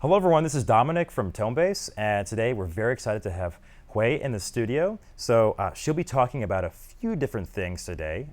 Hello everyone, this is Dominic from Tonebase, and today we're very excited to have Hui in the studio. So she'll be talking about a few different things today.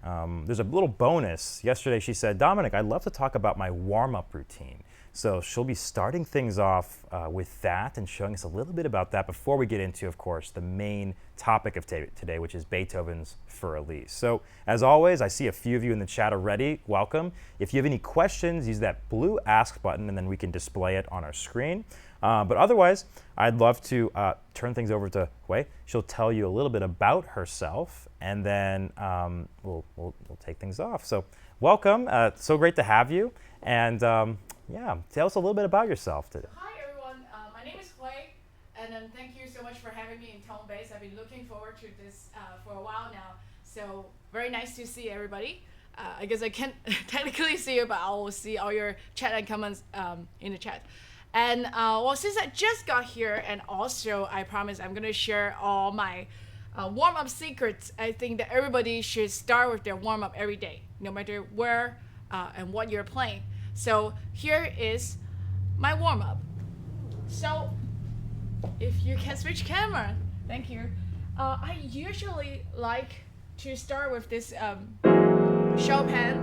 There's a little bonus. Yesterday she said, Dominic, I'd love to talk about my warm-up routine. So she'll be starting things off with that and showing us a little bit about that before we get into, of course, the main topic of today, which is Beethoven's Für Elise. So as always, I see a few of you in the chat already. Welcome. If you have any questions, use that blue Ask button and then we can display it on our screen. But otherwise, I'd love to turn things over to Hui. She'll tell you a little bit about herself, and then we'll take things off. So welcome. So great to have you. And yeah, tell us a little bit about yourself today. Hi everyone, my name is Hui, and thank you so much for having me in Tonebase. I've been looking forward to this for a while now, so very nice to see everybody. I guess I can't technically see you, but I will see all your chat and comments in the chat. And well, since I just got here, and also I promise I'm going to share all my warm-up secrets, I think that everybody should start with their warm-up every day, no matter where and what you're playing. So here is my warm-up. So if you can switch camera, thank you. I usually like to start with this Chopin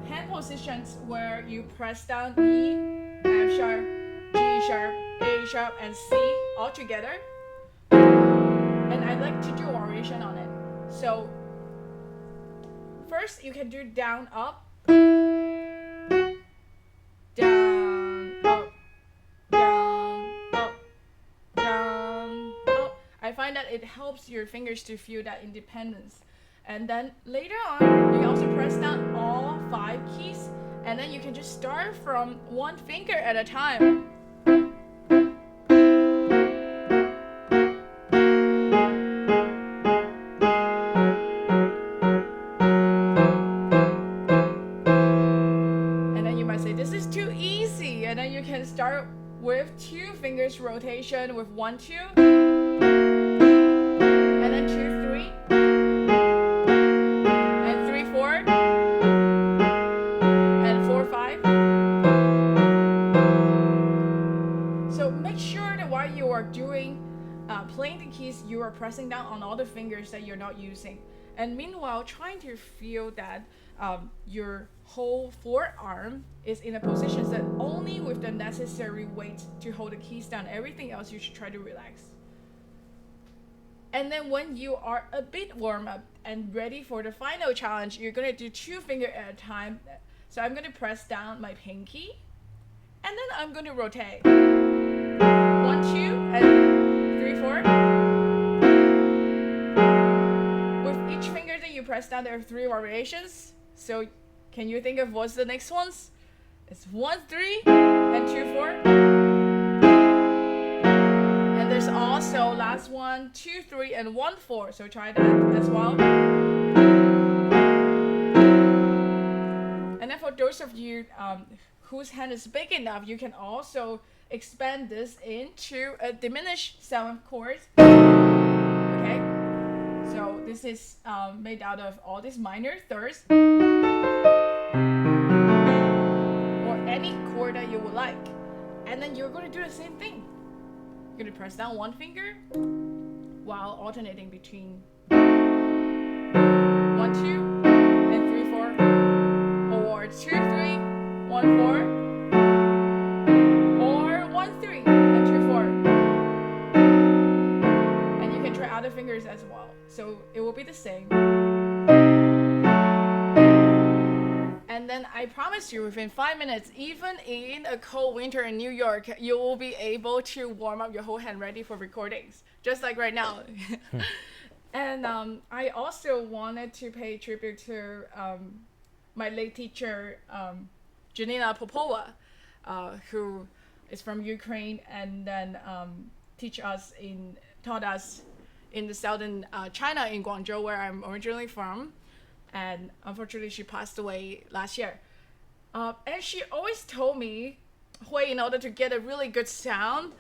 hand positions where you press down E, F sharp, G sharp, A sharp, and C all together. And I like to do variation on it. So first you can do down, up, down, up, down, up, down, up. I find that it helps your fingers to feel that independence. And then later on, you can also press down all 5 keys, and then you can just start from one finger at a time. And then you might say, this is too easy. And then you can start with 2 fingers rotation with 1, 2, and then 2, 3. Playing the keys, you are pressing down on all the fingers that you're not using, and meanwhile trying to feel that your whole forearm is in a position that only with the necessary weight to hold the keys down. Everything else you should try to relax. And then when you are a bit warm up and ready for the final challenge, you're going to do 2 fingers at a time. So I'm going to press down my pinky, and then I'm going to rotate 1, 2, and 3, 4. With each finger that you press down, there are 3 variations. So can you think of what's the next ones? It's 1, 3, and 2, 4. And there's also last one, 2, 3, and 1, 4. So try that as well. And then for those of you whose hand is big enough, you can also expand this into a diminished 7th chord. Okay, so this is made out of all these minor thirds, or any chord that you would like. And then you're going to do the same thing. You're going to press down 1 finger while alternating between 1, 2, and 3, 4, or 2, 3, 1, 4. Other fingers as well, so it will be the same. And then I promise you, within 5 minutes, even in a cold winter in New York, you will be able to warm up your whole hand ready for recordings, just like right now. And I also wanted to pay tribute to my late teacher, Janina Popova, who is from Ukraine, and then taught us in the southern China, in Guangzhou, where I'm originally from. And unfortunately, she passed away last year. And she always told me, Hui, in order to get a really good sound,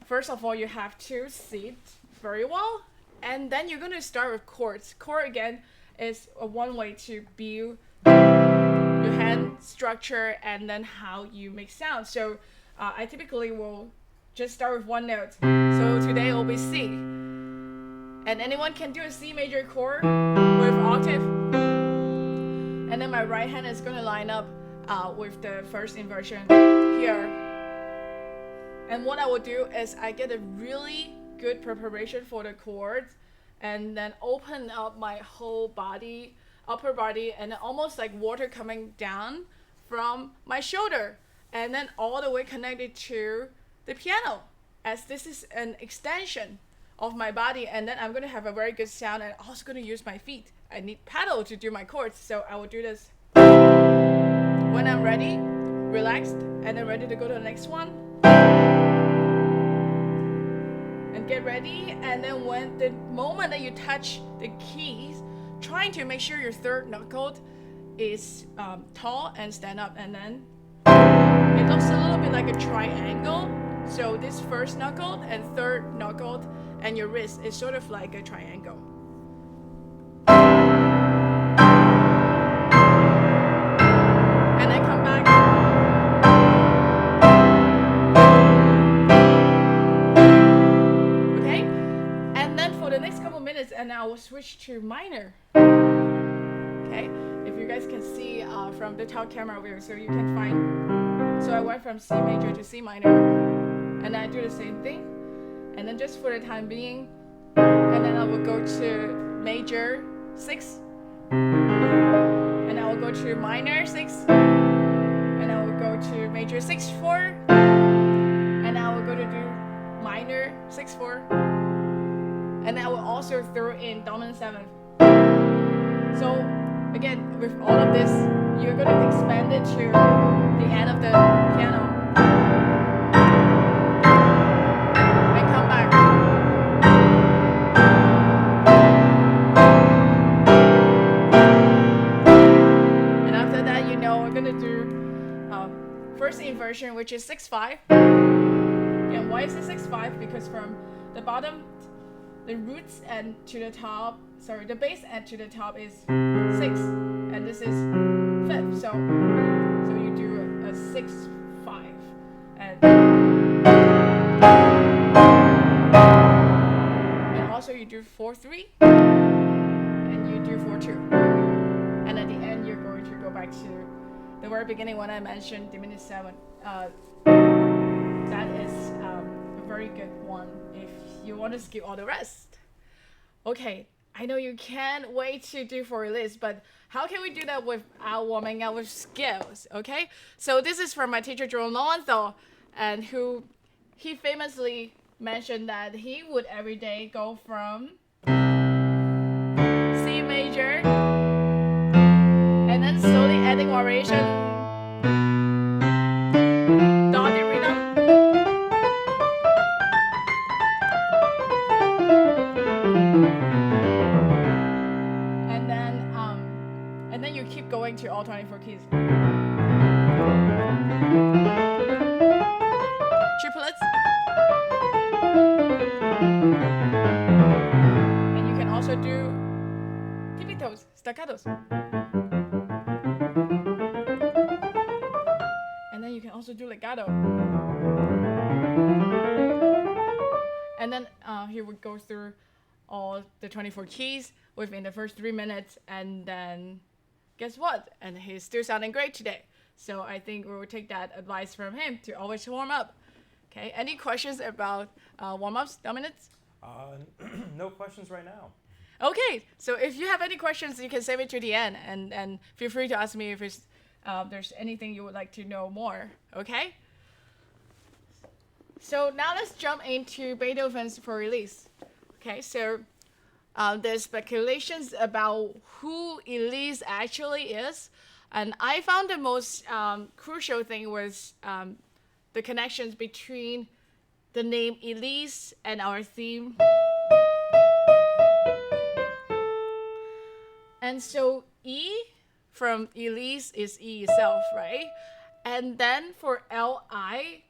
first of all, you have to sit very well. And then you're going to start with chords. Chord, again, is one way to build your hand structure and then how you make sound. So I typically will just start with one note. So today it will be C. And anyone can do a C major chord with octave. And then my right hand is going to line up with the first inversion here. And what I will do is I get a really good preparation for the chords and then open up my whole body, upper body, and then almost like water coming down from my shoulder and then all the way connected to the piano, as this is an extension of my body. And then I'm going to have a very good sound, and I'm also going to use my feet. I need pedal to do my chords, so I will do this when I'm ready, relaxed, and then ready to go to the next one. And get ready, and then when the moment that you touch the keys, trying to make sure your third knuckle is tall and stand up, and then it looks a little bit like a triangle. So this first knuckle and third knuckle and your wrist is sort of like a triangle. And then come back. Okay? And then for the next couple minutes, and I will switch to minor. Okay? If you guys can see from the top camera view, so you can find. So I went from C major to C minor. And then I do the same thing, and then just for the time being, and then I will go to major 6, and I will go to minor 6, and I will go to major 6/4, and I will go to do minor 6/4, and I will also throw in dominant 7. So again, with all of this, you're going to expand it to the end of the piano. First inversion, which is 6/5. And why is it 6/5? Because from the bottom, the roots and to the top, the bass and to the top is 6, and this is 5th. So you do a 6/5, and also you do 4/3, and you do 4/2, and at the end you're going to go back to the very beginning when I mentioned diminished 7. That is a very good one if you want to skip all the rest. Okay, I know you can't wait to do Für Elise, but how can we do that without warming up with skills? Okay, so this is from my teacher Jerome Lowenthal, and he famously mentioned that he would every day go from C major and then slowly adding variation, dotted rhythm, and then you keep going to all 24 keys. Triplets, and you can also do tippy toes, staccatos. You can also do legato. And then he would go through all the 24 keys within the first 3 minutes, and then guess what? And he's still sounding great today. So I think we will take that advice from him to always warm up. Okay, any questions about warm-ups, Dominic? No questions right now. Okay, so if you have any questions, you can save it to the end, and feel free to ask me if there's anything you would like to know more, okay? So now let's jump into Beethoven's Für Elise. Okay, so there's speculations about who Elise actually is, and I found the most crucial thing was the connections between the name Elise and our theme. And so E from Elise is E itself, right? And then for Li,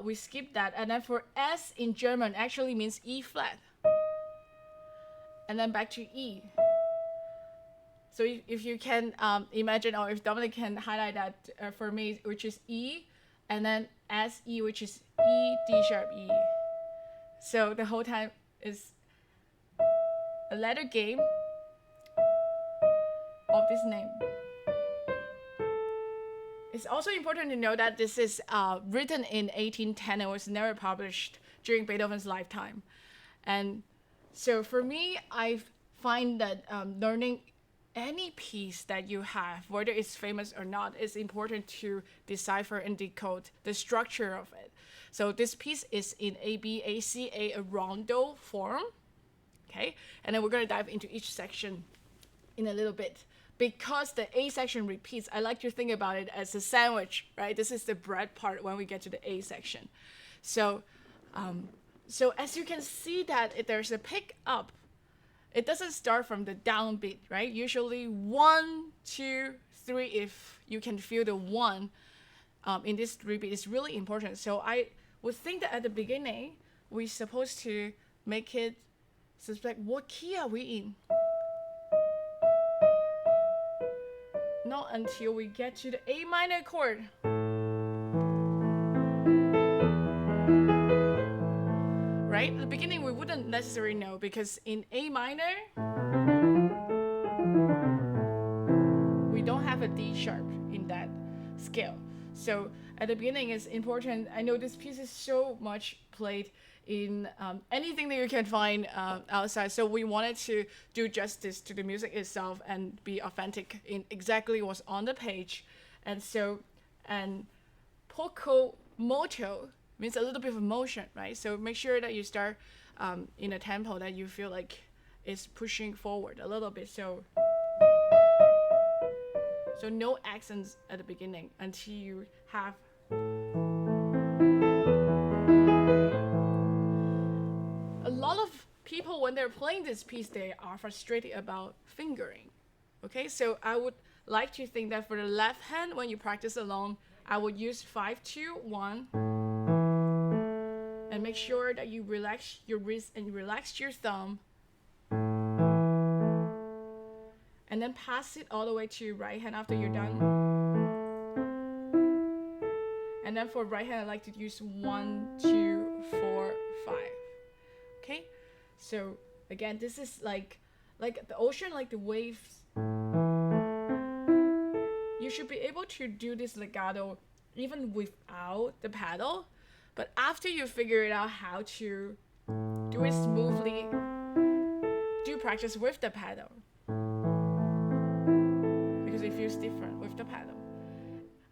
we skip that. And then for S in German actually means E flat. And then back to E. So if you can imagine, or if Dominic can highlight that for me, which is E, and then S E, which is E, D sharp, E. So the whole time is a letter game of this name. It's also important to know that this is written in 1810 and was never published during Beethoven's lifetime. And so for me, I find that learning any piece that you have, whether it's famous or not, is important to decipher and decode the structure of it. So this piece is in ABACA, a rondo form, okay? And then we're going to dive into each section in a little bit. Because the A section repeats, I like to think about it as a sandwich, right? This is the bread part when we get to the A section. So as you can see that there's a pick up. It doesn't start from the downbeat, right? Usually 1, 2, 3, if you can feel the 1 in this repeat is really important. So I would think that at the beginning, we're supposed to make it suspect what key are we in? Not until we get to the A minor chord. Right? At the beginning, we wouldn't necessarily know because in A minor, we don't have a D sharp in that scale. So at the beginning, it's important. I know this piece is so much played in anything that you can find outside. So we wanted to do justice to the music itself and be authentic in exactly what's on the page. And poco moto means a little bit of motion, right? So make sure that you start in a tempo that you feel like is pushing forward a little bit. So no accents at the beginning until you have a lot of people, when they're playing this piece, they are frustrated about fingering. Okay, so I would like to think that for the left hand, when you practice alone, I would use 5, 2, 1, and make sure that you relax your wrist and relax your thumb, and then pass it all the way to right hand after you're done. And then for right hand, I like to use 1, 2, 4, 5. Okay, so again, this is like the ocean, like the waves. You should be able to do this legato even without the pedal, but after you figure it out how to do it smoothly, do practice with the pedal because it feels different with the pedal.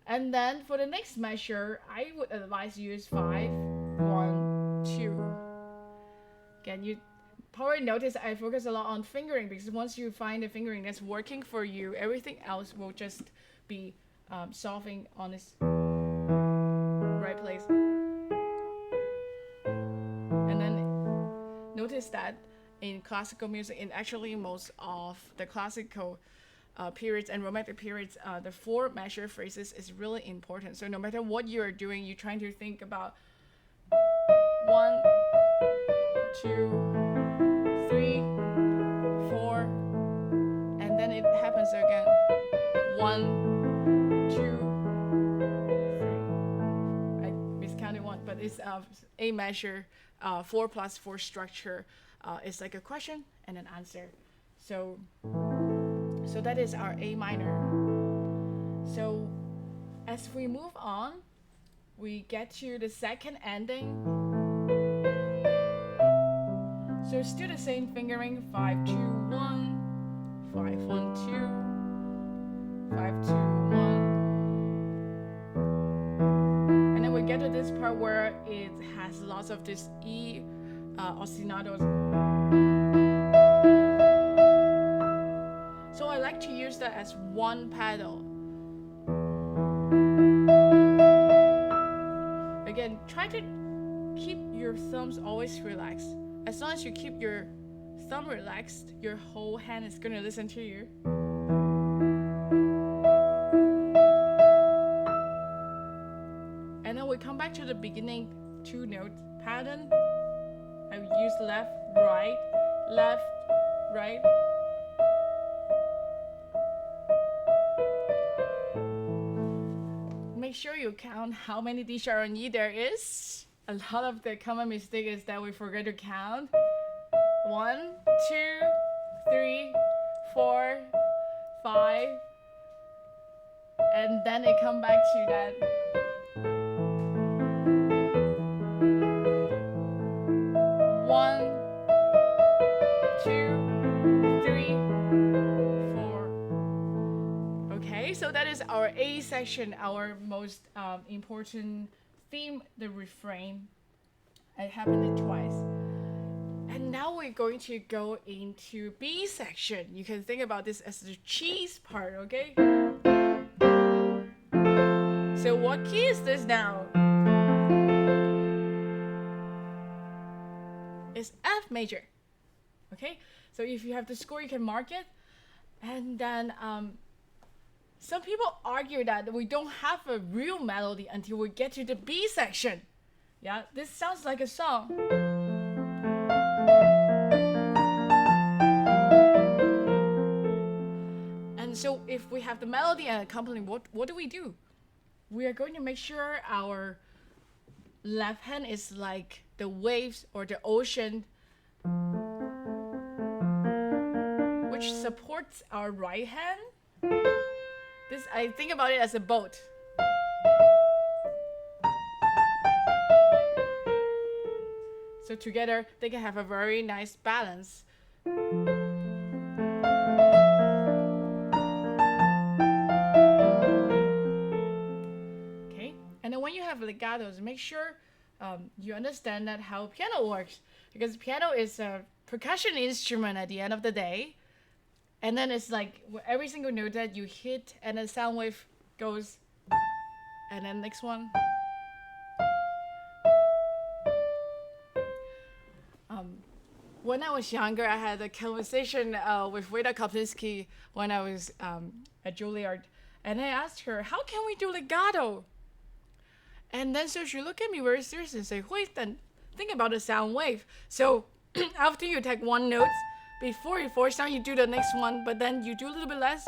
And then for the next measure, I would advise you use 5, 1, 2. Again, you probably notice I focus a lot on fingering because once you find the fingering that's working for you, everything else will just be solving on its right place. And then notice that in classical music, and actually most of the classical periods and romantic periods, the 4 measure phrases is really important. So no matter what you're doing, you're trying to think about 1, 2, 3, 4, and then it happens again. 1, 2, 3. I miscounted 1, but it's A measure, 4 plus 4 structure. It's like a question and an answer. So that is our A minor. So as we move on, we get to the second ending. So still the same fingering, 5, 2, 1, 5, 1, 2, 5, 2, 1. And then we get to this part where it has lots of this E ostinatos. So I like to use that as one pedal. Again, try to keep your thumbs always relaxed. As long as you keep your thumb relaxed, your whole hand is going to listen to you. And then we come back to the beginning 2-note pattern. I use left, right, right. make sure you count how many D sharp on E there is. A lot of the common mistake is that we forget to count. 1, 2, 3, 4, 5, and then it come back to that. 1, 2, 3, 4. Okay, so that is our A section, our most important theme, the refrain. I happened it twice. And now we're going to go into B section. You can think about this as the cheese part, okay? So what key is this now? It's F major. Okay? So if you have the score, you can mark it. And then some people argue that we don't have a real melody until we get to the B section. Yeah, this sounds like a song. And so if we have the melody and accompaniment, what do? We are going to make sure our left hand is like the waves or the ocean, which supports our right hand. This, I think about it as a boat. So together, they can have a very nice balance. Okay, and then when you have legatos, make sure you understand that how piano works, because piano is a percussion instrument at the end of the day. And then it's like every single note that you hit, and the sound wave goes, and then next one. When I was younger, I had a conversation with Weda Koplinski when I was at Juilliard, and I asked her, "How can we do legato?" And then so she looked at me very seriously and said, "Wait, then think about the sound wave. So after you take one note, before you force down, you do the next one, but then you do a little bit less.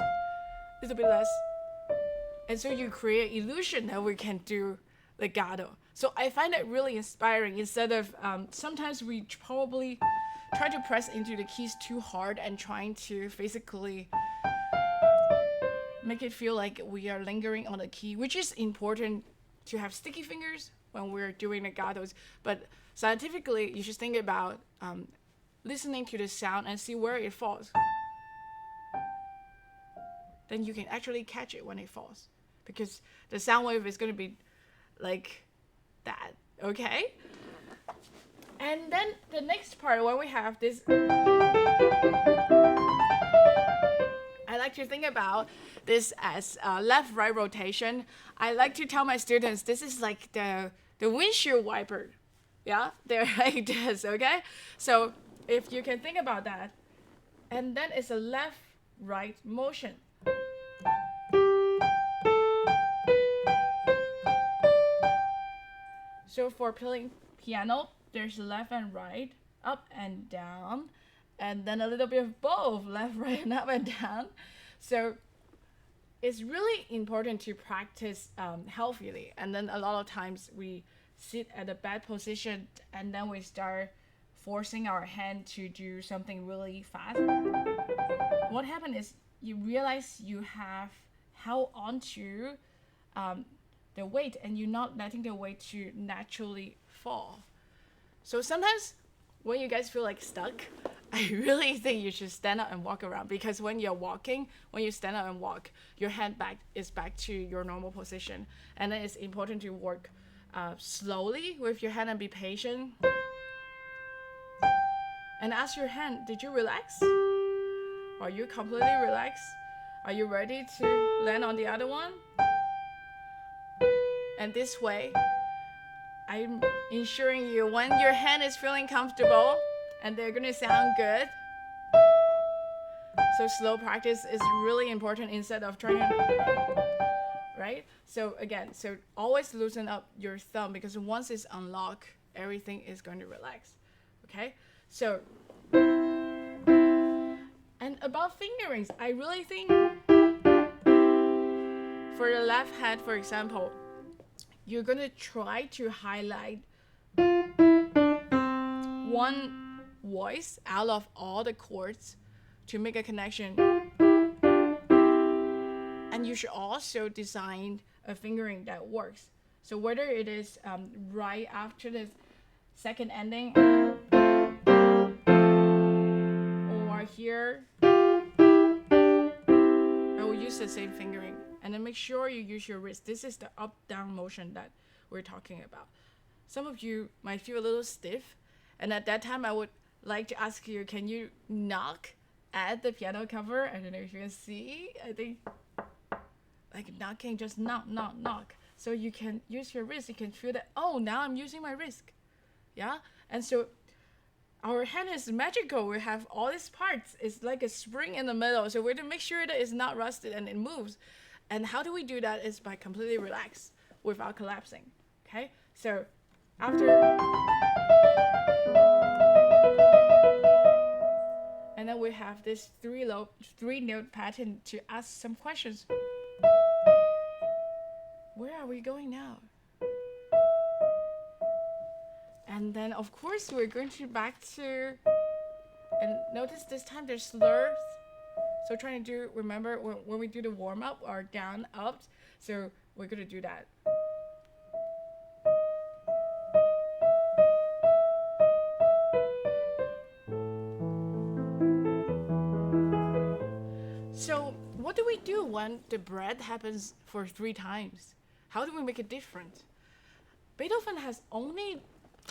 And so you create illusion that we can do legato." So I find it really inspiring. Instead of, sometimes we probably try to press into the keys too hard and trying to physically make it feel like we are lingering on the key, which is important to have sticky fingers when we're doing legatos. But scientifically, you should think about listening to the sound and see where it falls. Then you can actually catch it when it falls, because the sound wave is going to be like that, okay? And then the next part, when we have this, I like to think about this as left-right rotation. I like to tell my students this is like the windshield wiper. Yeah, they're like this, okay? So if you can think about that, and then it's a left-right motion. So for playing piano, there's left and right, up and down, and then a little bit of both, left, right, and up and down. So it's really important to practice healthily. And then a lot of times we sit at a bad position, and then we start forcing our hand to do something really fast. What happened is you realize you have held onto the weight, and you're not letting the weight to naturally fall. So sometimes when you guys feel like stuck, I really think you should stand up and walk around, because when you're walking, when you stand up and walk, your hand is back to your normal position. And then it's important to work slowly with your hand and be patient. And ask your hand, did you relax? Are you completely relaxed? Are you ready to land on the other one? And this way, I'm ensuring you when your hand is feeling comfortable and they're gonna sound good. So slow practice is really important instead of trying to, right? So again, so always loosen up your thumb, because once it's unlocked, everything is going to relax, okay? So, and about fingerings, I really think for the left hand, for example, you're gonna try to highlight one voice out of all the chords to make a connection. And you should also design a fingering that works. So whether it is right after the second ending or here, I will use the same fingering. And then make sure you use your wrist. This is the up-down motion that we're talking about. Some of you might feel a little stiff, and at that time I would like to ask you, can you knock at the piano cover? I don't know if you can see. I think like knocking, just knock, knock, knock. So you can use your wrist. You can feel that, oh, now I'm using my wrist. Yeah? And so our hand is magical. We have all these parts. It's like a spring in the middle. So we're to make sure that it's not rusted and it moves. And how do we do that is by completely relax without collapsing. Okay? So after, and then we have this three note pattern to ask some questions. Where are we going now? And then of course we're going to back to, and notice this time there's slurs. So trying to do, remember when we do the warm up or down, up. So we're gonna do that. So what do we do when the breath happens for 3 times? How do we make it different? Beethoven has only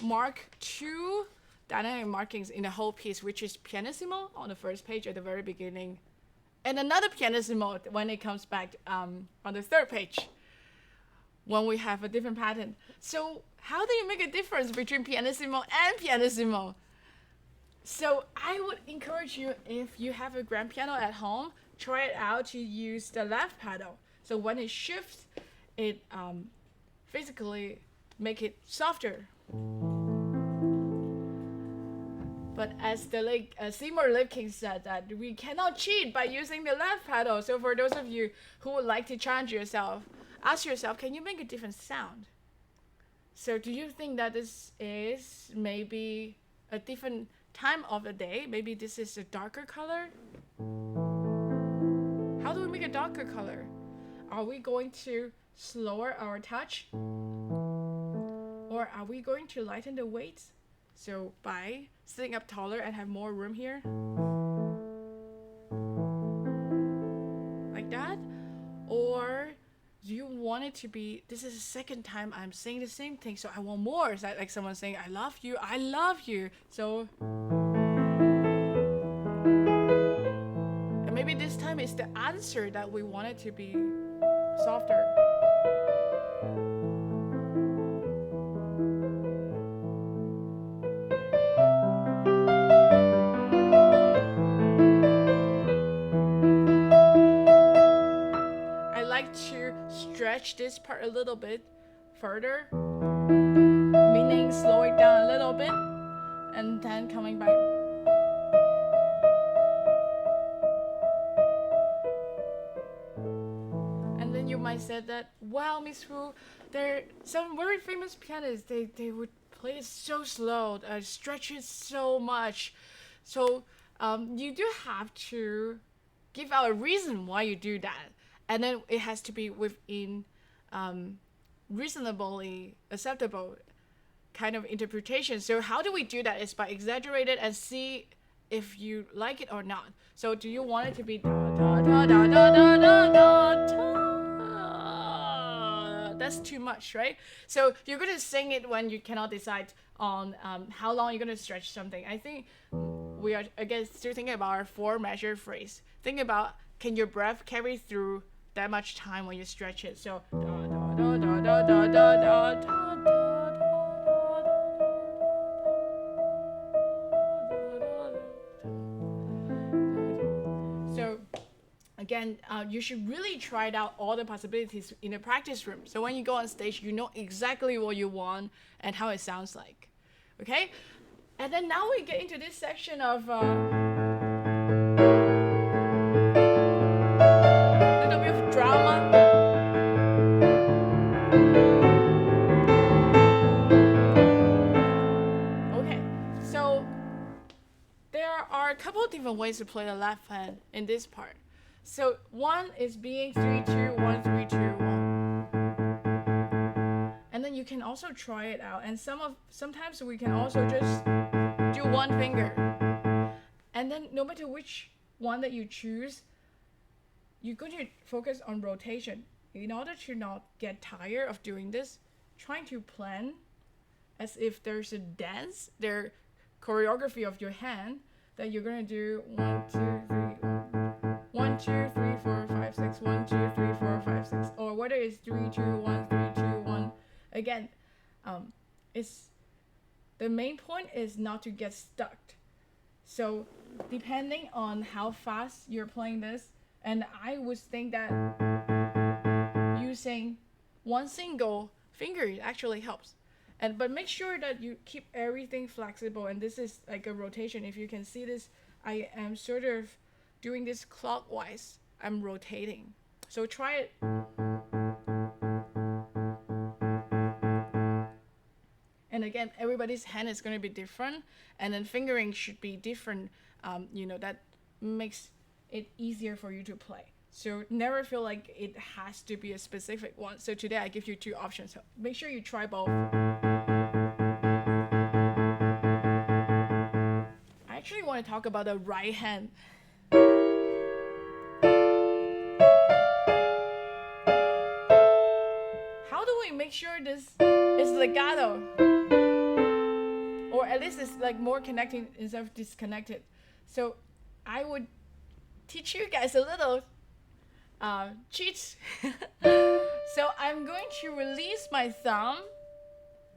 marked 2 dynamic markings in the whole piece, which is pianissimo on the first page at the very beginning, and another pianissimo when it comes back on the 3rd page, when we have a different pattern. So how do you make a difference between pianissimo and pianissimo? So I would encourage you, if you have a grand piano at home, try it out to use the left pedal. So when it shifts, it physically make it softer. But as the Seymour Lipkin said, that we cannot cheat by using the left pedal. So for those of you who would like to challenge yourself, ask yourself, can you make a different sound? So do you think that this is maybe a different time of the day? Maybe this is a darker color? How do we make a darker color? Are we going to slower our touch? Or are we going to lighten the weights? So by sitting up taller and have more room here? Like that? Or do you want it to be, this is the second time I'm saying the same thing, so I want more. Is that like someone saying, I love you, I love you. So, and maybe this time it's the answer that we want it to be softer. To stretch this part a little bit further, meaning slow it down a little bit and then coming back. And then you might say that, wow, Miss Wu, there are some very famous pianists, they would play it so slow, stretch it so much. So you do have to give out a reason why you do that. And then it has to be within reasonably acceptable kind of interpretation. So how do we do that? Is by exaggerating and see if you like it or not. So do you want it to be da da da da da da da da? That's too much, right? So you're going to sing it when you cannot decide on how long you're going to stretch something. I think we are, again, still thinking about our 4-measure phrase. Think about, can your breath carry through that much time when you stretch it? So da da da da da da da da da. So again, you should really try out all the possibilities in the practice room. So when you go on stage, you know exactly what you want and how it sounds like. Okay? And then now we get into this section of little bit of drama. different ways to play the left hand in this part. So 1 is being 3, 2, 1, 3, 2, 1. And then you can also try it out. And sometimes we can also just do one finger. And then no matter which one that you choose, you're going to focus on rotation. In order to not get tired of doing this, trying to plan as if there's a dance, their choreography of your hand, that you're going to do 1, 2, 3, 1, 2, 3, 4, 5, 6, 1, 2, 3, 4, 5, 6, or whether it's 3, 2, 1, 3, 2, 1. Again, it's the main point is not to get stuck. So depending on how fast you're playing this, and I would think that using one single finger actually helps. But make sure that you keep everything flexible. And this is like a rotation. If you can see this, I am sort of doing this clockwise. I'm rotating. So try it. And again, everybody's hand is going to be different, and then fingering should be different. That makes it easier for you to play. So never feel like it has to be a specific one. So today I give you 2 options. So make sure you try both. I actually want to talk about the right hand. How do we make sure this is legato? Or at least it's like more connecting instead of disconnected. So I would teach you guys a little cheats. So I'm going to release my thumb.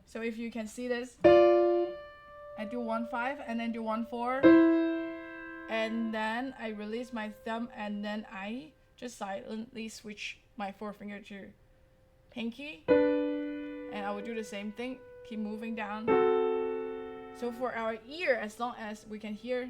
So if you can see this, I do 1, 5 and then do 1, 4, and then I release my thumb, and then I just silently switch my forefinger to pinky, and I will do the same thing, keep moving down. So for our ear, as long as we can hear,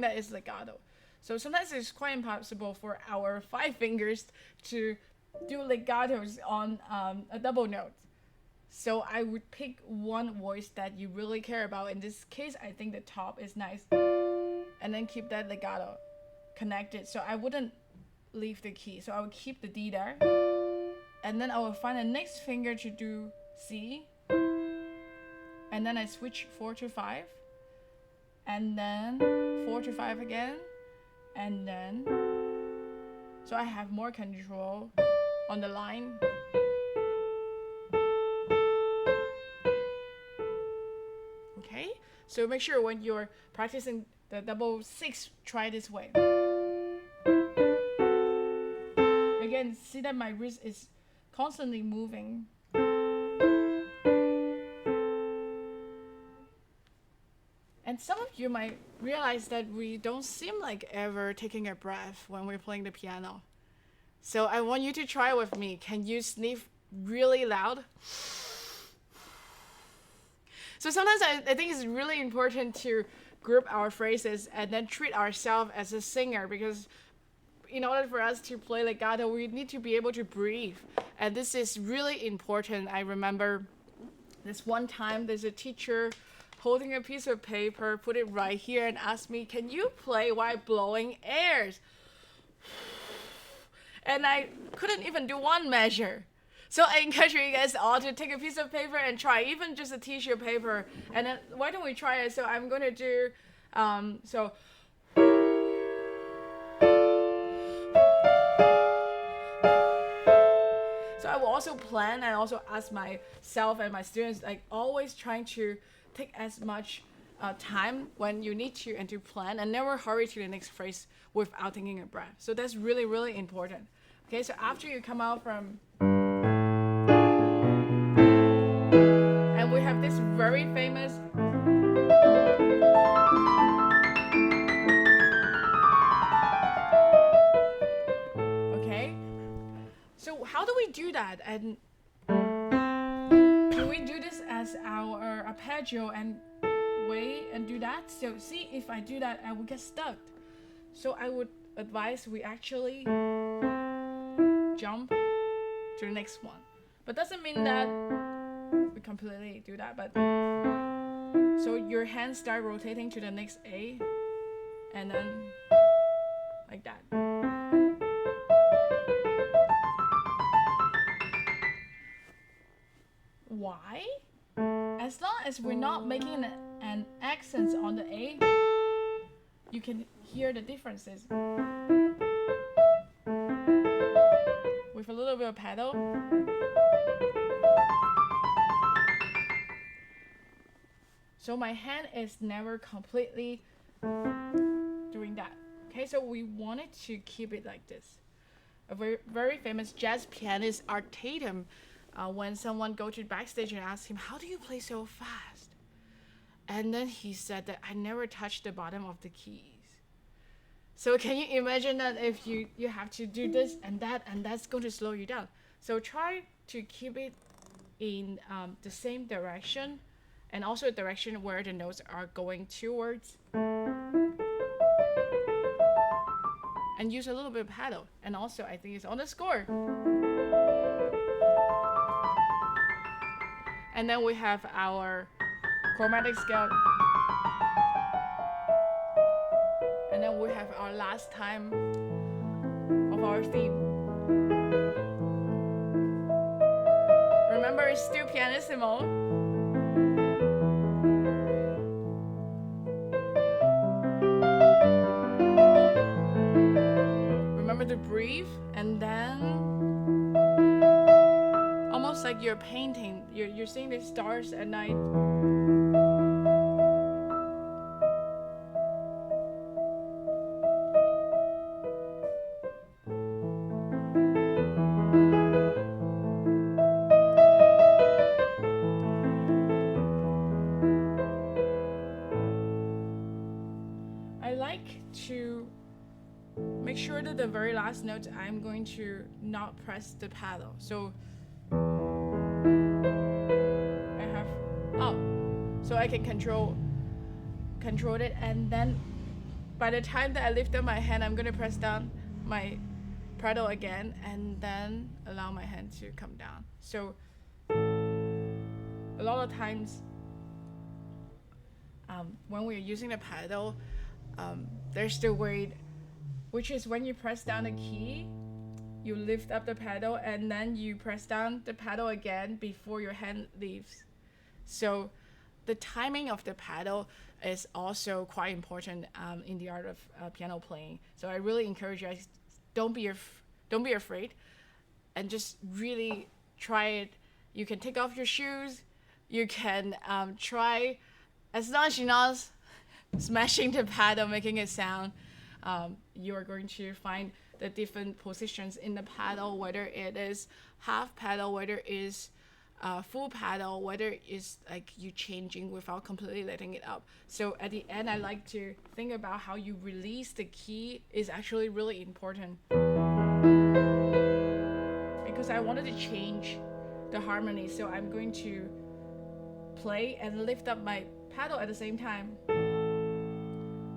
that is legato. So sometimes it's quite impossible for our 5 fingers to do legatos on a double note. So I would pick one voice that you really care about. In this case, I think the top is nice. And then keep that legato connected. So I wouldn't leave the key. So I would keep the D there. And then I will find the next finger to do C. And then I switch 4 to 5. And then 4 to 5 again. And then, so I have more control on the line. Okay, so make sure when you're practicing the double 6, try this way. Again, see that my wrist is constantly moving. And some of you might realize that we don't seem like ever taking a breath when we're playing the piano. So I want you to try with me. Can you sniff really loud? So sometimes I think it's really important to group our phrases and then treat ourselves as a singer, because in order for us to play legato, we need to be able to breathe. And this is really important. I remember this one time there's a teacher holding a piece of paper, put it right here, and asked me, can you play while blowing airs? And I couldn't even do one measure. So I encourage you guys all to take a piece of paper and try, even just a tissue paper. And then why don't we try it? So I'm going to do, so I will also plan and also ask myself and my students, like always trying to take as much time when you need to and to plan, and never hurry to the next phrase without taking a breath. So that's really, really important. Okay, so after you come out from, and we have this very famous okay, so how do we do that? And do we do this as our arpeggio and wait and do that? So see, if I do that, I will get stuck. So I would advise we actually jump to the next one. But doesn't mean that we completely do that. But so your hands start rotating to the next A, and then like that. Why? As long as we're not making an accent on the A, you can hear the differences. With a little bit of pedal. So my hand is never completely doing that. Okay, so we wanted to keep it like this. A very, very famous jazz pianist, Art Tatum, when someone go to the backstage and ask him, how do you play so fast? And then he said that I never touched the bottom of the keys. So can you imagine that if you have to do this and that's going to slow you down. So try to keep it in the same direction, and also a direction where the notes are going towards. And use a little bit of pedal. And also, I think it's on the score. And then we have our chromatic scale. And then we have our last time of our theme. Remember, it's still pianissimo. Remember to breathe, and then almost like you're painting. You're seeing the stars at night. To make sure that the very last note I'm going to not press the pedal. So I have up, so I can control it, and then by the time that I lift up my hand, I'm going to press down my pedal again, and then allow my hand to come down. So a lot of times when we're using the pedal, there's the weight, which is when you press down the key, you lift up the pedal, and then you press down the pedal again before your hand leaves. So the timing of the pedal is also quite important in the art of piano playing. So I really encourage you guys, don't be afraid, and just really try it. You can take off your shoes. You can try, as long as you're not smashing the pedal, making a sound. You are going to find the different positions in the pedal, whether it is half pedal, whether it is full pedal, whether it is like you changing without completely letting it up. So at the end, I like to think about how you release the key is actually really important, because I wanted to change the harmony. So I'm going to play and lift up my pedal at the same time.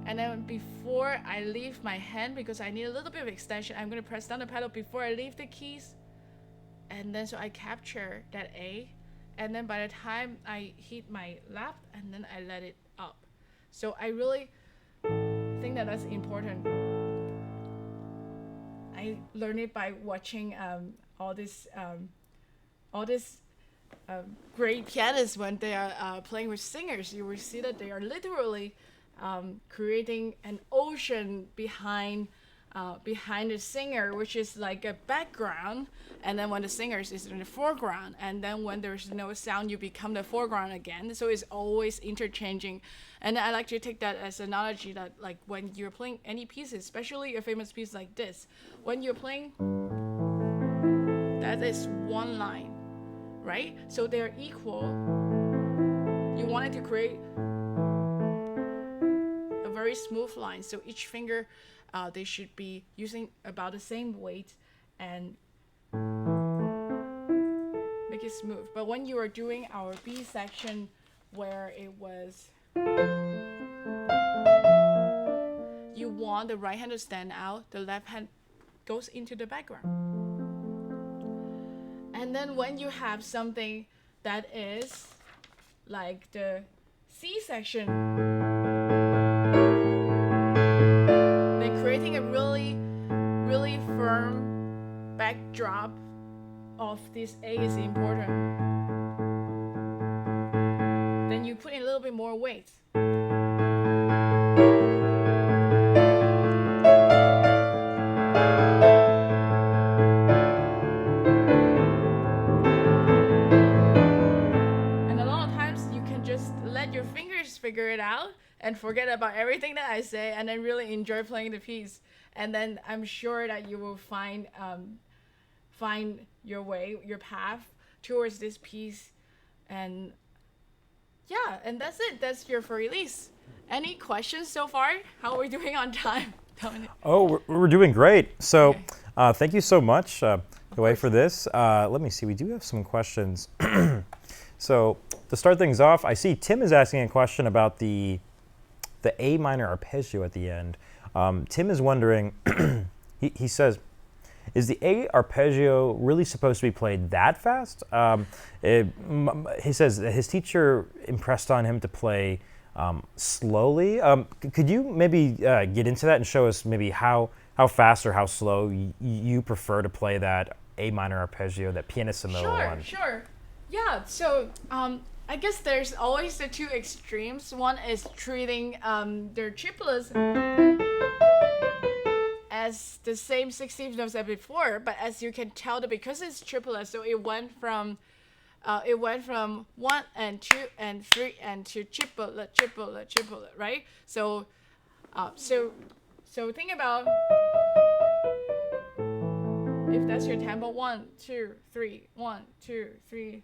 And then before I leave my hand, because I need a little bit of extension, I'm going to press down the pedal before I leave the keys. And then so I capture that A. And then by the time I hit my left, and then I let it up. So I really think that that's important. I learned it by watching all this great pianists when they are playing with singers. You will see that they are literally creating an ocean behind the singer, which is like a background, and then when the singer is in the foreground, and then when there's no sound, you become the foreground again. So it's always interchanging. And I like to take that as an analogy that, like, when you're playing any pieces, especially a famous piece like this, when you're playing, that is one line, right? So they're equal. You wanted to create a very smooth line, so each finger they should be using about the same weight and make it smooth. But when you are doing our B section, where it was, you want the right hand to stand out, the left hand goes into the background. And And then when you have something that is like the C section, then creating a really, really firm backdrop of this A is important. Then you put in a little bit more weight. Figure it out and forget about everything that I say, and then really enjoy playing the piece. And then I'm sure that you will find your way, your path towards this piece. And yeah, and that's it. That's your Für Elise. Any questions so far? How are we doing on time, Dominic? Oh, we're doing great. So Okay. thank you so much, Hui, for this. Let me see. We do have some questions. So to start things off, I see Tim is asking a question about the A minor arpeggio at the end. Tim is wondering, he says, is the A arpeggio really supposed to be played that fast? He says that his teacher impressed on him to play slowly. Could you maybe get into that and show us maybe how fast or how slow you prefer to play that A minor arpeggio, that pianissimo one? Sure. Yeah, so I guess there's always the two extremes. One is treating their triplets as the same 16th notes as before, but as you can tell, that because it's triplet, so it went from 1 and 2 and 3 and to triplet, right? So think about if that's your tempo, 1, 2, 3, 1, 2, 3.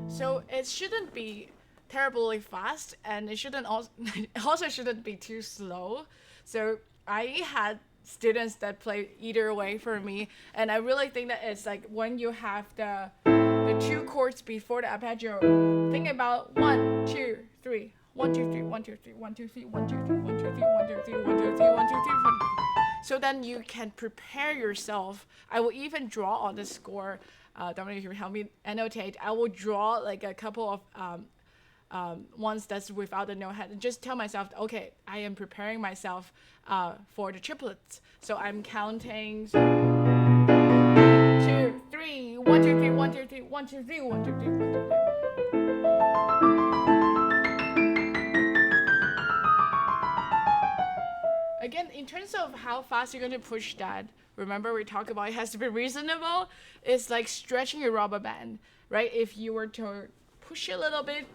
So it shouldn't be terribly fast, and it shouldn't also shouldn't be too slow. So I had students that play either way for me, and I really think that it's like when you have the two chords before the arpeggio, think about 1, 2, 3, 1, 2, 3, 1, 2, 3, 1, 2, 3, 1, 2, 3, 1, 2, 3, 1, 2, 3, 1, 2, 3, 1, 2, 3. So then you can prepare yourself. I will even draw on the score. Dominic, if you help me annotate, I will draw like a couple of ones that's without the note head, and just tell myself, okay, I am preparing myself for the triplets. So I'm counting 2, 3, 1, 2, 3, 1, 2, 3, 1, 2, 3, 1, 2, 3, 1, 2, 3. Again, in terms of how fast you're going to push that, remember we talked about it has to be reasonable. It's like stretching your rubber band, right? If you were to push it a little bit,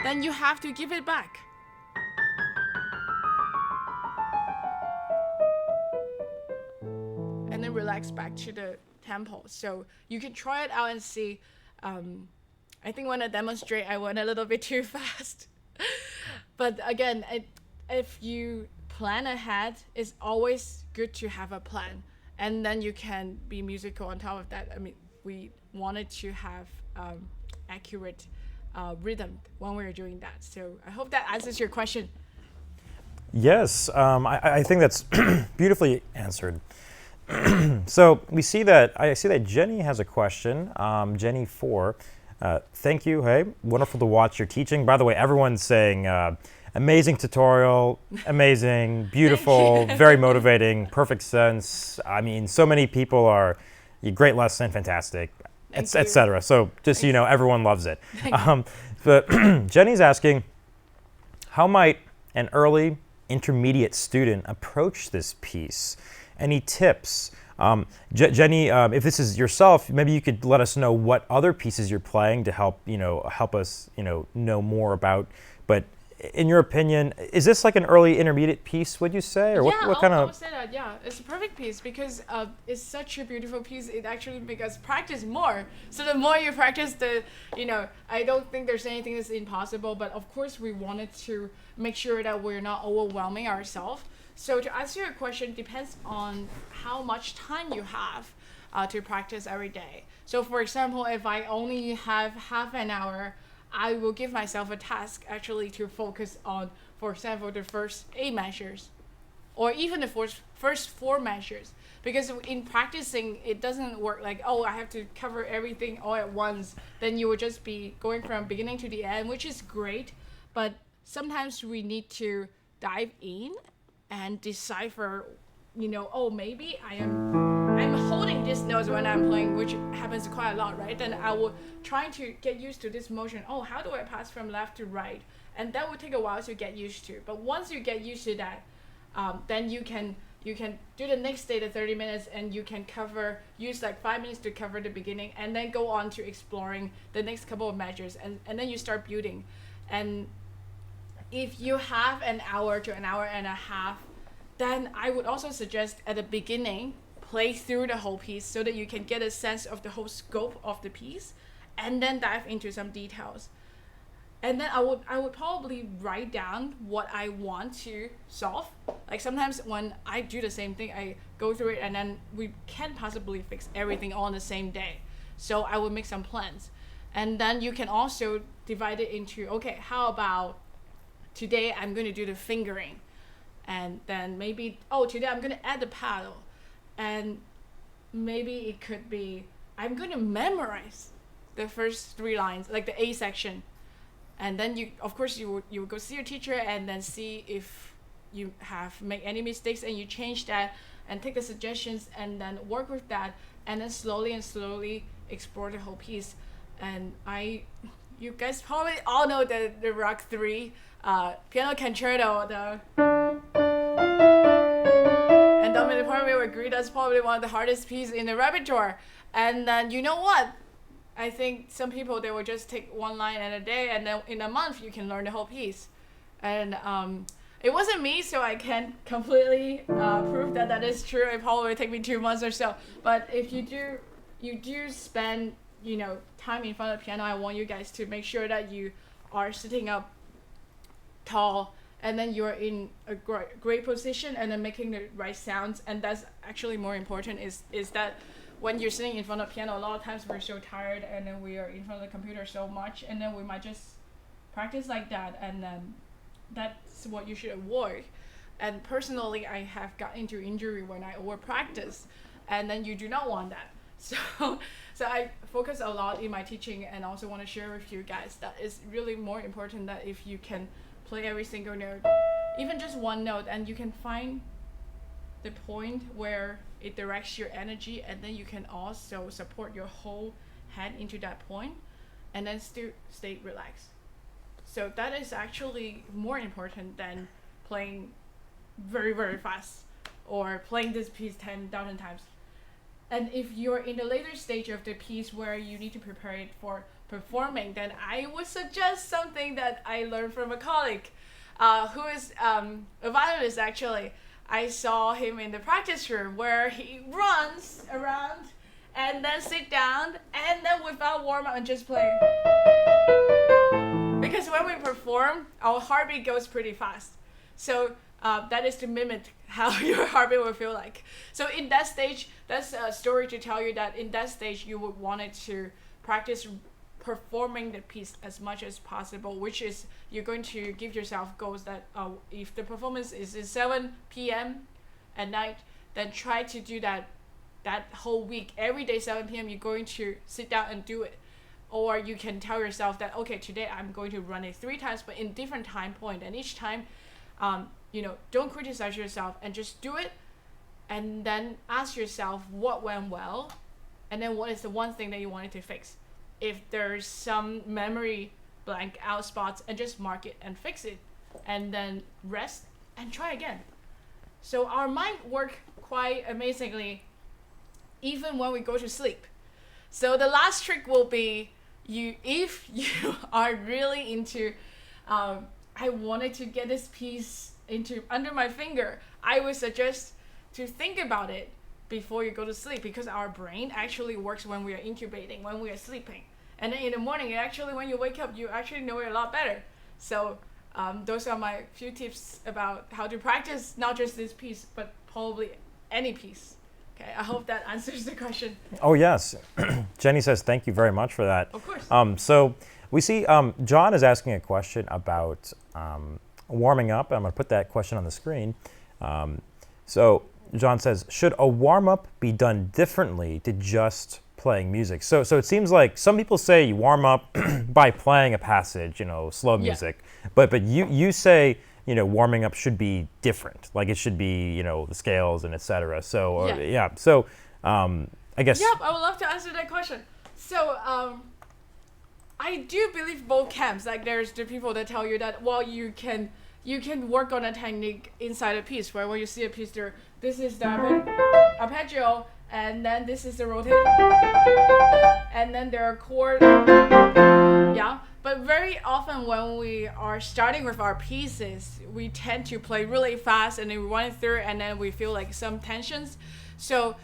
then you have to give it back. And then relax back to the tempo. So you can try it out and see. I think when I demonstrate, I went a little bit too fast. But again, if you plan ahead, it's always good to have a plan. And then you can be musical on top of that. I mean, we wanted to have accurate rhythm when we were doing that. So I hope that answers your question. Yes, I think that's beautifully answered. So I see that Jenny has a question. Jenny 4. Thank you. Hey, wonderful to watch your teaching. By the way, everyone's saying amazing tutorial, amazing, beautiful, very motivating, perfect sense. I mean, so many people are great lesson, fantastic, etc. So just so you know, everyone loves it. But Jenny's asking, how might an early intermediate student approach this piece? Any tips? Jenny, if this is yourself, maybe you could let us know what other pieces you're playing to help us know more about. But in your opinion, is this like an early intermediate piece, would you say? Or what kind of? I would say that, yeah. It's a perfect piece because it's such a beautiful piece. It actually makes us practice more. So the more you practice, I don't think there's anything that's impossible. But of course, we wanted to make sure that we're not overwhelming ourselves. So to answer your question, depends on how much time you have to practice every day. So for example, if I only have half an hour I will give myself a task actually to focus on, for example, the first 8 measures, or even the first 4 measures. Because in practicing, it doesn't work like, oh, I have to cover everything all at once. Then you will just be going from beginning to the end, which is great. But sometimes we need to dive in and decipher, oh, maybe I'm holding these notes when I'm playing, which happens quite a lot, right? Then I will try to get used to this motion. Oh, how do I pass from left to right? And that will take a while to get used to. But once you get used to that, then you can do the next day, the 30 minutes, and you can use like 5 minutes to cover the beginning, and then go on to exploring the next couple of measures, and then you start building. And if you have an hour to an hour and a half, then I would also suggest at the beginning, play through the whole piece so that you can get a sense of the whole scope of the piece, and then dive into some details. And then I would probably write down what I want to solve. Like sometimes when I do the same thing, I go through it and then we can't possibly fix everything all on the same day. So I will make some plans. And then you can also divide it into, okay, how about today I'm going to do the fingering. And then maybe, today I'm going to add the paddle. And maybe it could be, I'm going to memorize the first 3 lines, like the A section. And then you will go see your teacher and then see if you have made any mistakes, and you change that and take the suggestions and then work with that, and then slowly explore the whole piece. And you guys probably all know the Rock 3 piano concerto, and Dominic probably will agree that's probably one of the hardest pieces in the repertoire. And then you know what? I think some people, they will just take 1 line at a day, and then in a month you can learn the whole piece. And it wasn't me, so I can't completely prove that is true. It probably take me 2 months or so. But if you do spend time in front of the piano, I want you guys to make sure that you are sitting up tall, and then you're in a great position, and then making the right sounds. And that's actually more important, is that when you're sitting in front of piano, a lot of times we're so tired, and then we are in front of the computer so much, and then we might just practice like that, and then that's what you should avoid. And personally, I have got into injury when I over practice, and then you do not want that. So I focus a lot in my teaching, and also want to share with you guys that it's really more important that if you can play every single note, even just 1 note, and you can find the point where it directs your energy, and then you can also support your whole head into that point, and then still stay relaxed. So that is actually more important than playing very, very fast or playing this piece 10,000 times. And if you're in the later stage of the piece where you need to prepare it for performing, then I would suggest something that I learned from a colleague who is a violinist actually. I saw him in the practice room where he runs around and then sit down and then without warm up and just play. Because when we perform, our heartbeat goes pretty fast. So that is to mimic how your heartbeat will feel like. So in that stage, that's a story to tell you that in that stage, you would want it to practice performing the piece as much as possible, which is you're going to give yourself goals that if the performance is at 7 p.m. at night, then try to do that whole week. Every day 7 p.m. you're going to sit down and do it. Or you can tell yourself that, okay, today I'm going to run it 3 times, but in different time point, and each time don't criticize yourself and just do it, and then ask yourself what went well, and then what is the one thing that you wanted to fix. If there's some memory blank out spots, and just mark it and fix it, and then rest and try again. So our mind works quite amazingly even when we go to sleep. So the last trick will be if you are really into I wanted to get this piece under my finger, I would suggest to think about it before you go to sleep, because our brain actually works when we are incubating, when we are sleeping. And then in the morning, actually when you wake up, you actually know it a lot better. So those are my few tips about how to practice, not just this piece, but probably any piece. Okay, I hope that answers the question. Oh yes, Jenny says thank you very much for that. Of course. So We see John is asking a question about warming up. I'm going to put that question on the screen. So John says, should a warm-up be done differently to just playing music? So it seems like some people say you warm up by playing a passage, slow music. But you say, warming up should be different. Like it should be, the scales and etc. So So I guess. Yep, I would love to answer that question. So I do believe both camps. Like there's the people that tell you that you can work on a technique inside a piece, right? When you see a piece there, this is the arpeggio, and then this is the rotation, and then there are chords. Yeah, but very often when we are starting with our pieces, we tend to play really fast and then we run it through, and then we feel like some tensions. So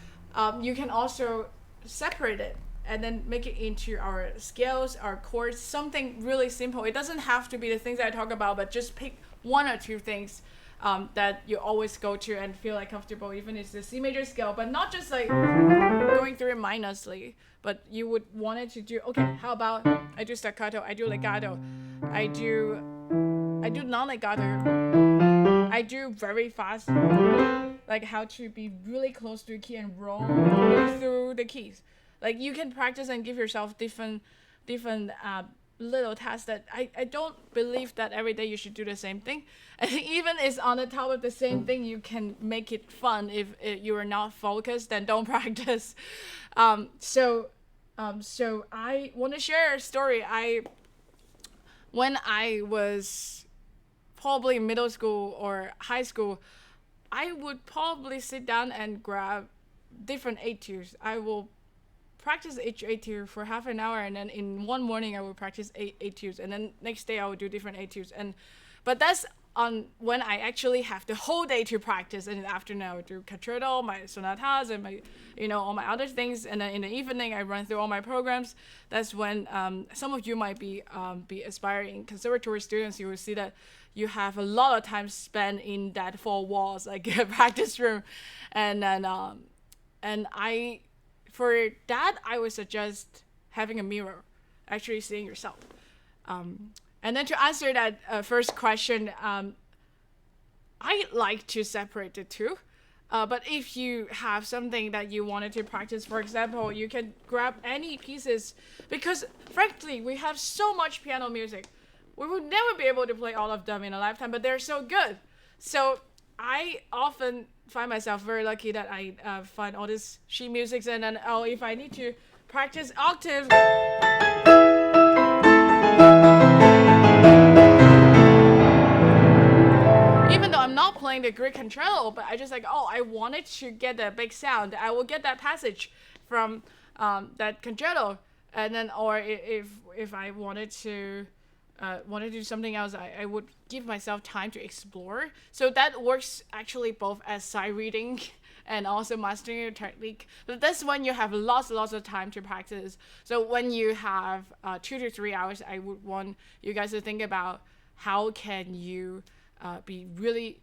you can also separate it and then make it into our scales, our chords, something really simple. It doesn't have to be the things that I talk about, but just pick one or two things that you always go to and feel like comfortable, even if it's the C major scale, but not just like going through it mindlessly, but you would want it to do, okay, how about I do staccato, I do legato, I do non-legato, I do very fast, like how to be really close to the key and roll through the keys. Like you can practice and give yourself different little tasks that I don't believe that every day you should do the same thing. And even it's on the top of the same thing, you can make it fun. If you are not focused, then don't practice. So I want to share a story. When I was probably middle school or high school, I would probably sit down and grab different etudes. I will practice each etude for half an hour, and then in one morning I would practice 8 etudes, and then next day I would do different etudes. But that's on when I actually have the whole day to practice. And in the afternoon I would do concerto, my sonatas, and my all my other things. And then in the evening I run through all my programs. That's when some of you might be aspiring conservatory students. You will see that you have a lot of time spent in that four walls, like a practice room, and then for that, I would suggest having a mirror, actually seeing yourself. And then to answer that first question, I like to separate the two. But if you have something that you wanted to practice, for example, you can grab any pieces, because frankly, we have so much piano music. We would never be able to play all of them in a lifetime, but they're so good. So I often find myself very lucky that I find all this sheet music, and then if I need to practice octaves, even though I'm not playing the Greek concerto, but I just I wanted to get that big sound, I will get that passage from that concerto, and then or if I wanted to do something else, I would give myself time to explore. So that works actually both as sight reading and also mastering your technique. But that's when you have lots of time to practice. So when you have 2 to 3 hours, I would want you guys to think about how can you be really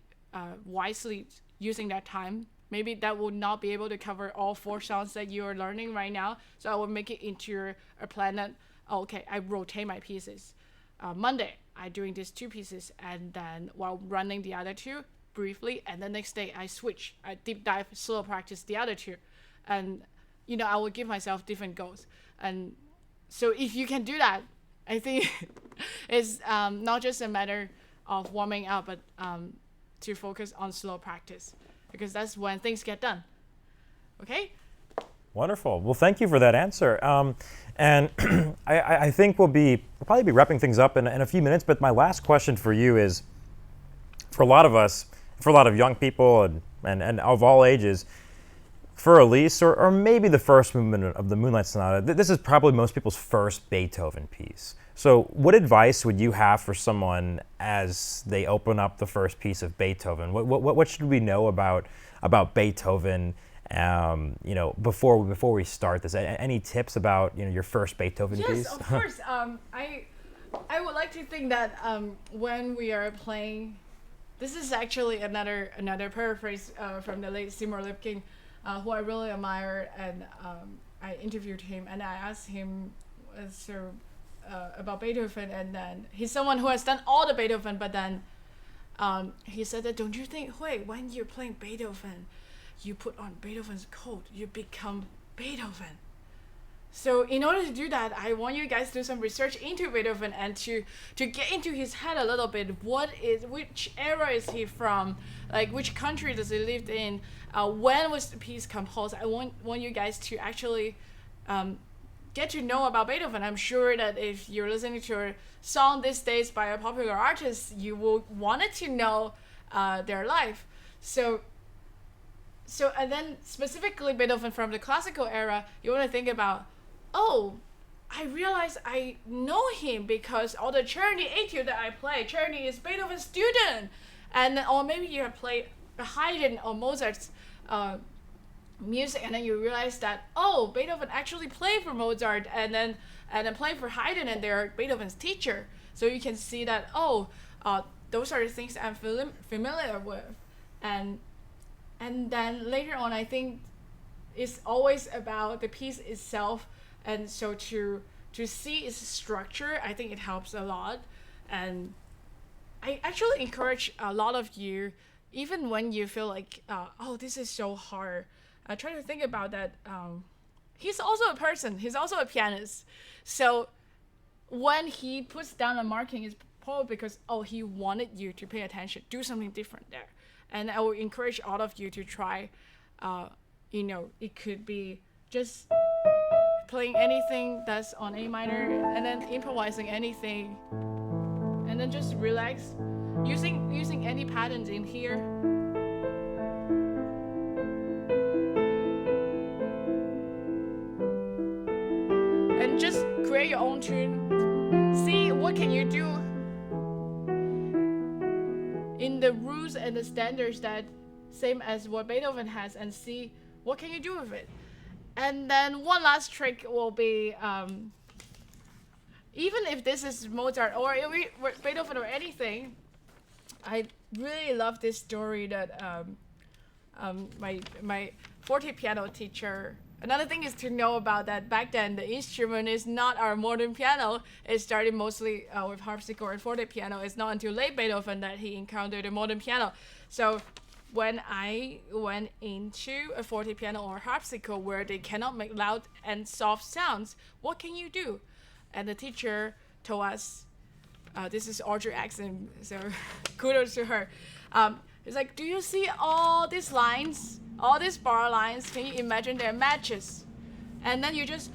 wisely using that time. Maybe that will not be able to cover all 4 songs that you are learning right now. So I will make it into a plan that, okay, I rotate my pieces. Monday, I'm doing these 2 pieces, and then while running the other 2 briefly, and the next day I switch, I deep dive, slow practice the other 2, and I will give myself different goals. And so if you can do that, I think it's not just a matter of warming up, but to focus on slow practice, because that's when things get done. Okay? Wonderful. Well, thank you for that answer. And I think we'll probably be wrapping things up in a few minutes. But my last question for you is, for a lot of us, for a lot of young people and of all ages, Für Elise, or maybe the first movement of the Moonlight Sonata, this is probably most people's first Beethoven piece. So what advice would you have for someone as they open up the first piece of Beethoven? What should we know about Beethoven? Before we start this, any tips about your first Beethoven piece? Yes, of course. I would like to think that when we are playing, this is actually another paraphrase from the late Seymour Lipkin, who I really admire, and I interviewed him and I asked him, so about Beethoven, and then he's someone who has done all the Beethoven, but then he said that, don't you think, Hui, when you're playing Beethoven, you put on Beethoven's coat, you become Beethoven. So in order to do that, I want you guys to do some research into Beethoven and to get into his head a little bit. Which era is he from? Like, which country does he live in? When was the piece composed? I want you guys to actually get to know about Beethoven. I'm sure that if you're listening to a song these days by a popular artist, you will want to know their life. So and then specifically Beethoven from the classical era, you want to think about, oh, I realize I know him because all the Czerny etude that I play, Czerny is Beethoven's student, or maybe you have played Haydn or Mozart's music, and then you realize that, oh, Beethoven actually played for Mozart and then played for Haydn, and they're Beethoven's teacher. So you can see that, those are the things I'm familiar with, and then later on, I think it's always about the piece itself. And so to see its structure, I think it helps a lot. And I actually encourage a lot of you, even when you feel like, this is so hard, try to think about that. He's also a person. He's also a pianist. So when he puts down a marking, it's probably because, he wanted you to pay attention, do something different there. And I will encourage all of you to try, it could be just playing anything that's on A minor and then improvising anything, and then just relax, using any patterns in here. And just create your own tune. See what can you do in the rules and the standards that same as what Beethoven has, and see what can you do with it. And then one last trick will be, even if this is Mozart or Beethoven or anything, I really love this story that my forte piano teacher. Another thing is to know about that back then the instrument is not our modern piano. It started mostly with harpsichord and forte piano. It's not until late Beethoven that he encountered a modern piano. So when I went into a forte piano or harpsichord where they cannot make loud and soft sounds, what can you do? And the teacher told us, this is Audrey accent, so kudos to her. It's like, do you see all these lines, all these bar lines? Can you imagine they're matches? And then you just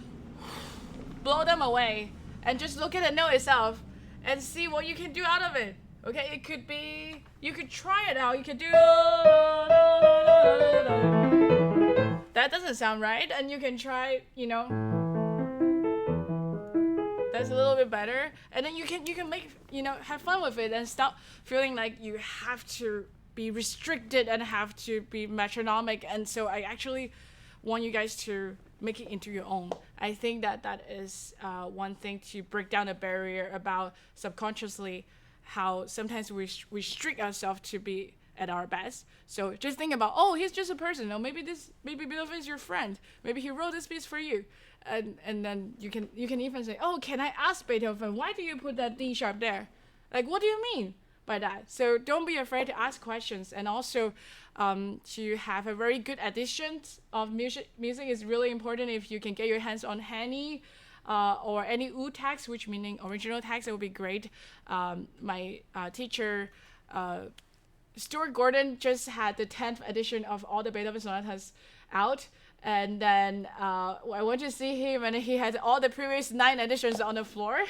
blow them away and just look at the note itself and see what you can do out of it. Okay, it could be, you could try it out. You could do, that doesn't sound right. And you can try, that's a little bit better. And then you can make, have fun with it and stop feeling like you have to be restricted and have to be metronomic. And so I actually want you guys to make it into your own. I think that is one thing to break down the barrier about subconsciously how sometimes we restrict ourselves to be at our best. So just think about, he's just a person. Or maybe Beethoven is your friend. Maybe he wrote this piece for you. And then you can even say, can I ask Beethoven, why do you put that D sharp there? Like, what do you mean by that? So don't be afraid to ask questions. And also to have a very good addition of music is really important. If you can get your hands on Henny, or any U text, which meaning original text, it would be great. My teacher, Stuart Gordon, just had the 10th edition of all the Beethoven sonatas out. And then I went to see him, and he had all the previous 9 editions on the floor,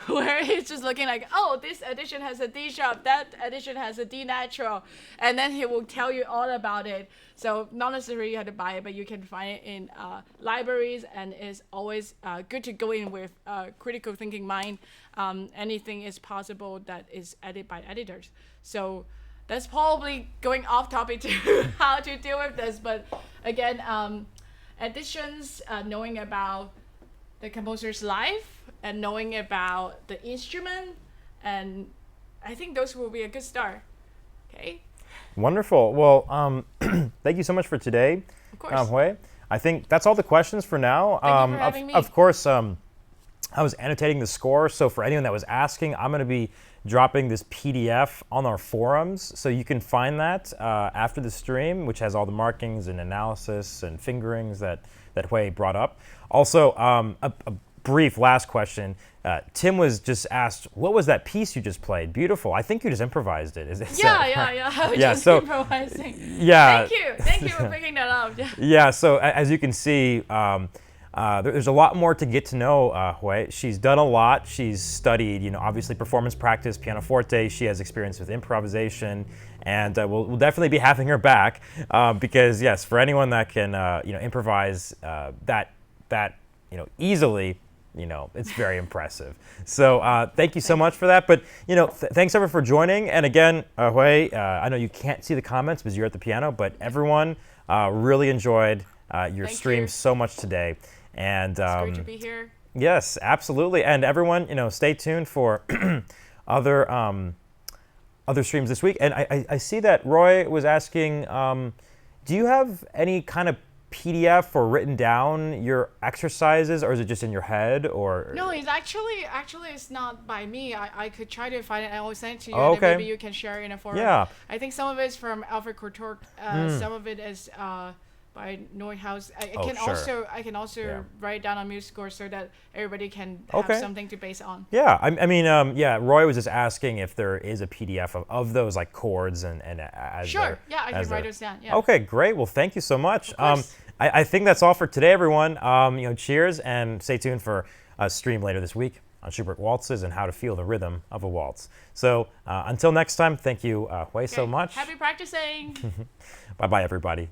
where he's just looking like, this edition has a D sharp, that edition has a D natural, and then he will tell you all about it. So not necessarily you have to buy it, but you can find it in libraries, and it's always good to go in with a critical thinking mind. Anything is possible that is edited by editors. So that's probably going off topic to how to deal with this, but again, additions, knowing about the composer's life and knowing about the instrument, and I think those will be a good start. Okay. Wonderful. Well, thank you so much for today, Of course. Hui. I think that's all the questions for now. Thank you for having me. Of course, I was annotating the score. So for anyone that was asking, I'm going to be dropping this PDF on our forums. So you can find that after the stream, which has all the markings and analysis and fingerings that Hui brought up. Also, a brief last question. Tim was just asked, what was that piece you just played? Beautiful. I think you just imposed it. Yeah. I was just improvising. Yeah. Thank you for picking that up. Yeah. Yeah. So as you can see, there's a lot more to get to know Hui. She's done a lot. She's studied, obviously performance practice, pianoforte. She has experience with improvisation, and we'll definitely be having her back because yes, for anyone that can improvise that easily. It's very impressive. So thank you so much for that. But, thanks everyone for joining. And again, Hui, I know you can't see the comments because you're at the piano, but everyone really enjoyed your stream so much today. And it's great to be here. Yes, absolutely. And everyone, stay tuned for other streams this week. And I see that Roy was asking, do you have any kind of PDF or written down your exercises, or is it just in your head? Or no, it's actually it's not by me. I could try to find it. I will send it to you, and then maybe you can share it in a forum. Yeah. I think some of it is from Alfred Cortot. Some of it is by Neuhaus. I can also write it down on MuseScore so that everybody can have something to base on. Yeah, I mean, Roy was just asking if there is a PDF of those like chords and as sure. Yeah, I can write those down. Yeah. Okay, great. Well, thank you so much. I think that's all for today, everyone. Cheers, and stay tuned for a stream later this week on Schubert waltzes and how to feel the rhythm of a waltz. So until next time, thank you, Hui, so much. Happy practicing. Bye-bye, everybody.